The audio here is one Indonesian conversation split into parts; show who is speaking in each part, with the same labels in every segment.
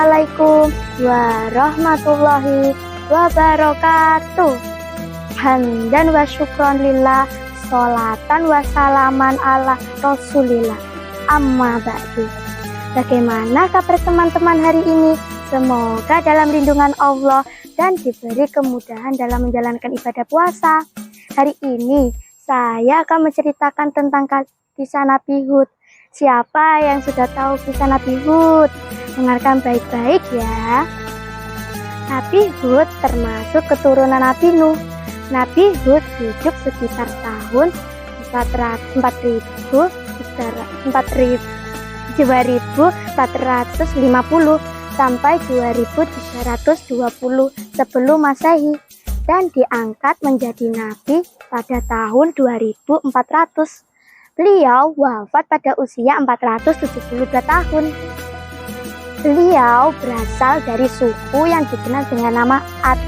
Speaker 1: Assalamualaikum warahmatullahi wabarakatuh. Hamdan wa syukron lillah, sholatan wa salaman ala rasulillah. Amma ba'du. Bagaimana kabar teman-teman hari ini? Semoga dalam lindungan Allah dan diberi kemudahan dalam menjalankan ibadah puasa. Hari ini saya akan menceritakan tentang kisah Nabi Hud. Siapa yang sudah tahu kisah Nabi Hud? Dengarkan baik-baik ya. Nabi Hud termasuk keturunan Nabi Nuh. Nabi Hud hidup sekitar tahun 2450 sampai 2320 sebelum Masehi dan diangkat menjadi nabi pada tahun 2400. Beliau wafat pada usia 472 tahun. Beliau berasal dari suku yang dikenal dengan nama Ad.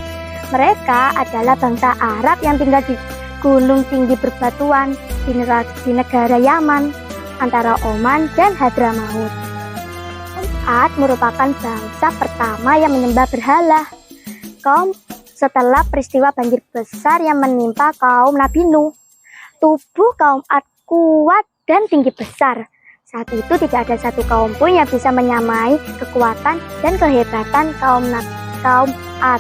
Speaker 1: Mereka adalah bangsa Arab yang tinggal di gunung tinggi berbatuan di negara Yaman antara Oman dan Hadramaut. Ad merupakan bangsa pertama yang menyembah berhala. Setelah peristiwa banjir besar yang menimpa kaum Nabi Nuh, tubuh kaum Ad kuat dan tinggi besar. Saat itu tidak ada satu kaum pun yang bisa menyamai kekuatan dan kehebatan kaum Ad.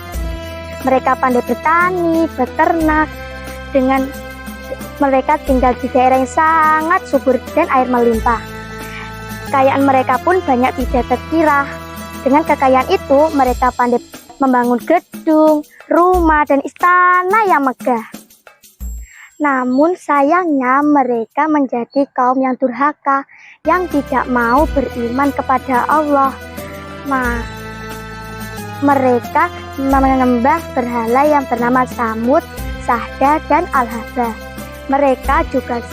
Speaker 1: Mereka pandai bertani, beternak, dengan mereka tinggal di daerah yang sangat subur dan air melimpah. Kekayaan mereka pun banyak tidak terkira. Dengan kekayaan itu, mereka pandai membangun gedung, rumah, dan istana yang megah. Namun sayangnya mereka menjadi kaum yang durhaka, yang tidak mau beriman kepada Allah. Mereka menyembah berhala yang bernama Samud, Sahda, dan Al-Haba. Mereka juga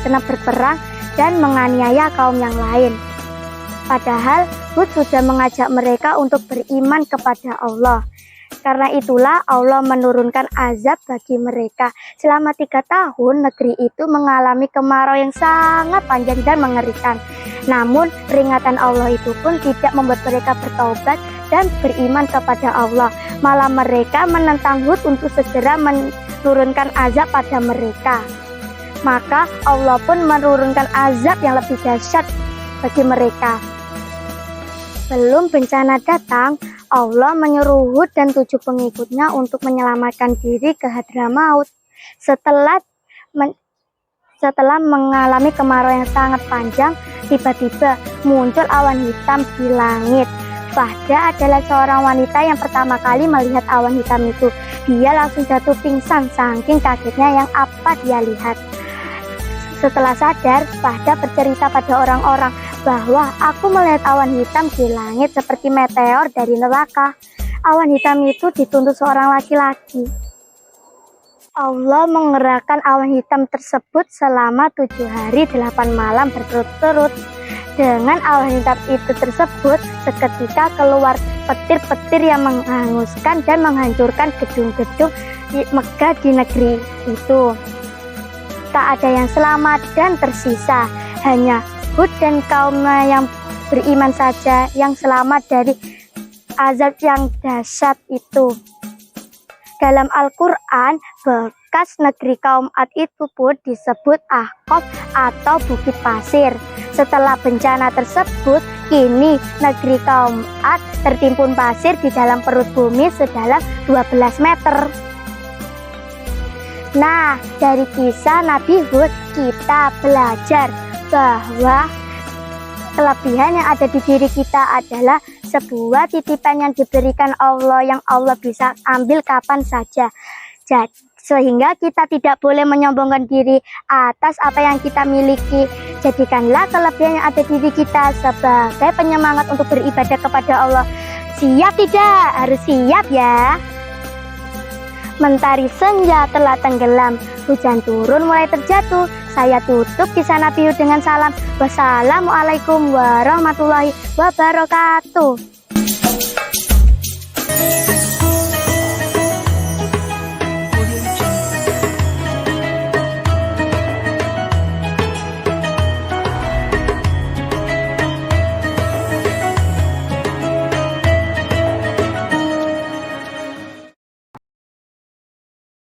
Speaker 1: senang berperang dan menganiaya kaum yang lain. Padahal Hud sudah mengajak mereka untuk beriman kepada Allah. Karena itulah Allah menurunkan azab bagi mereka. Selama 3 tahun negeri itu mengalami kemarau yang sangat panjang dan mengerikan. Namun peringatan Allah itu pun tidak membuat mereka bertaubat dan beriman kepada Allah. Malah mereka menentang Hud untuk segera menurunkan azab pada mereka. Maka Allah pun menurunkan azab yang lebih dahsyat bagi mereka. Belum bencana datang, Allah menyuruh Hud dan 7 pengikutnya untuk menyelamatkan diri ke Hadramaut. Setelah mengalami kemarau yang sangat panjang, tiba-tiba muncul awan hitam di langit. Sahda adalah seorang wanita yang pertama kali melihat awan hitam itu. Dia langsung jatuh pingsan saking kagetnya yang apa dia lihat. Setelah sadar, Sahda bercerita pada orang-orang bahwa aku melihat awan hitam di langit seperti meteor dari neraka. Awan hitam itu dituntun seorang laki-laki. Allah mengerahkan awan hitam tersebut selama 7 hari 8 malam berturut-turut. Dengan awan hitam itu tersebut, seketika keluar petir-petir yang menghanguskan dan menghancurkan gedung-gedung megah di negeri itu. Tak ada yang selamat dan tersisa, hanya Hud dan kaumnya yang beriman saja yang selamat dari azab yang dahsyat itu. Dalam Al-Quran, bekas negeri kaum Ad itu pun disebut Ahqaf atau Bukit Pasir. Setelah bencana tersebut, kini negeri kaum Ad tertimbun pasir di dalam perut bumi sedalam 12 meter. Nah, dari kisah Nabi Hud kita belajar bahwa kelebihan yang ada di diri kita adalah sebuah titipan yang diberikan Allah yang Allah bisa ambil kapan saja. Sehingga kita tidak boleh menyombongkan diri atas apa yang kita miliki. Jadikanlah kelebihan yang ada di diri kita sebagai penyemangat untuk beribadah kepada Allah. Siap tidak? Harus siap ya. Mentari senja telah tenggelam, hujan turun mulai terjatuh. Saya tutup kisah Nabi Hud dengan salam. Wassalamualaikum warahmatullahi wabarakatuh.